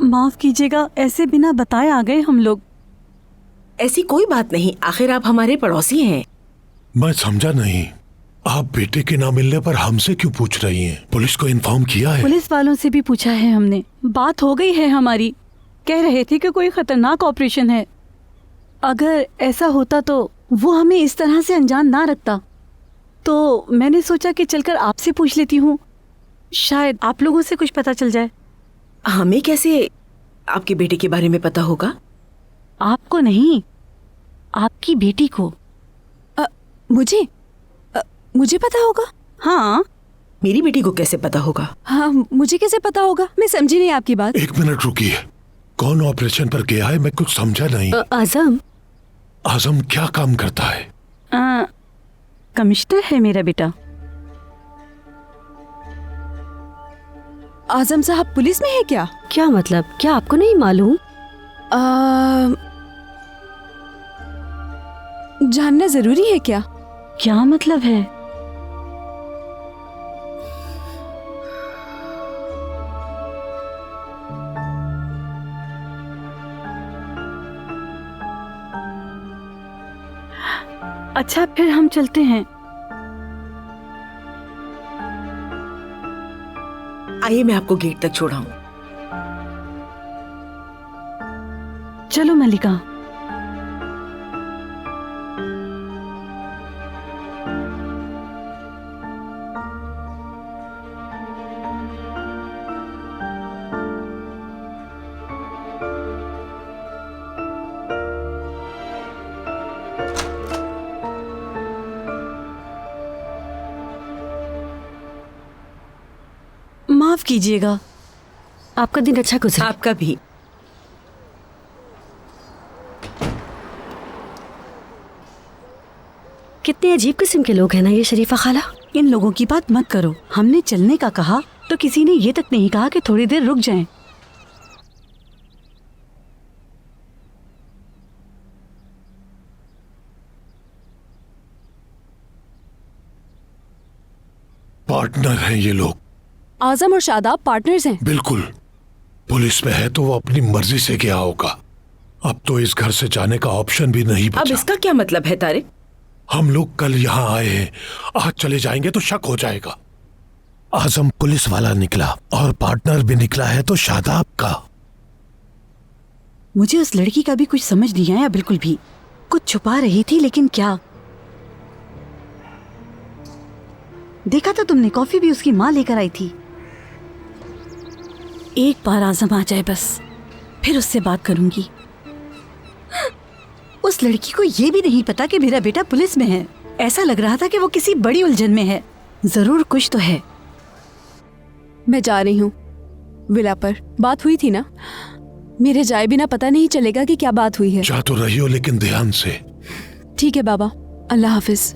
माफ कीजिएगा, ऐसे बिना बताए आ गए हम लोग। ऐसी कोई बात नहीं, आखिर आप हमारे पड़ोसी हैं। मैं समझा नहीं, आप बेटे के ना मिलने पर हमसे क्यों पूछ रही हैं? पुलिस को इन्फॉर्म किया है? पुलिस वालों से भी पूछा है हमने, बात हो गई है हमारी। कह रहे थे कि कोई खतरनाक ऑपरेशन है। अगर ऐसा होता तो वो हमें इस तरह से अनजान ना रखता। तो मैंने सोचा कि चलकर आपसे पूछ लेती हूँ, शायद आप लोगों से कुछ पता चल जाए। हमें कैसे आपके बेटे के बारे में पता होगा? आपको नहीं, आपकी बेटी को। मुझे पता होगा? हाँ। मेरी बेटी को कैसे पता होगा? हाँ, मुझे कैसे पता होगा? मैं समझी नहीं आपकी बात। 1 मिनट रुकिए, कौन ऑपरेशन पर गया है? मैं कुछ समझा नहीं। आजम। आजम क्या काम करता है? कमिश्नर है मेरा बेटा। आजम साहब पुलिस में है क्या? क्या मतलब, क्या आपको नहीं मालूम? जानना जरूरी है क्या? क्या मतलब है? अच्छा, फिर हम चलते हैं। आइए मैं आपको गेट तक छोड़ाऊं। चलो मलिका। माफ कीजिएगा। आपका दिन अच्छा गुजरे। आपका भी। कितने अजीब किस्म के लोग हैं ना ये शरीफा खाला। इन लोगों की बात मत करो। हमने चलने का कहा तो किसी ने ये तक नहीं कहा कि थोड़ी देर रुक जाएं। पार्टनर हैं ये लोग। आजम और शादाब पार्टनर्स हैं। बिल्कुल। पुलिस में है तो वो अपनी मर्जी से गया होगा। अब तो इस घर से जाने का ऑप्शन भी नहीं बचा। अब इसका क्या मतलब है तारिक? हम लोग कल यहाँ आए हैं, आज चले जाएंगे तो शक हो जाएगा। आजम पुलिस वाला निकला और पार्टनर भी निकला है तो शादाब का। मुझे उस लड़की का भी कुछ समझ नहीं आया बिल्कुल भी। कुछ छुपा रही थी, लेकिन क्या? देखा तो तुमने, कॉफी भी उसकी माँ लेकर आई थी। एक बार आजम आ जाए बस, फिर उससे बात करूंगी। उस लड़की को ये भी नहीं पता कि मेरा बेटा पुलिस में है। ऐसा लग रहा था कि वो किसी बड़ी उलझन में है। जरूर कुछ तो है। मैं जा रही हूँ विला पर। बात हुई थी ना, मेरे जाए बिना पता नहीं चलेगा कि क्या बात हुई है। जा तो रही हो लेकिन ध्यान से। ठीक है बाबा, अल्लाह हाफिज।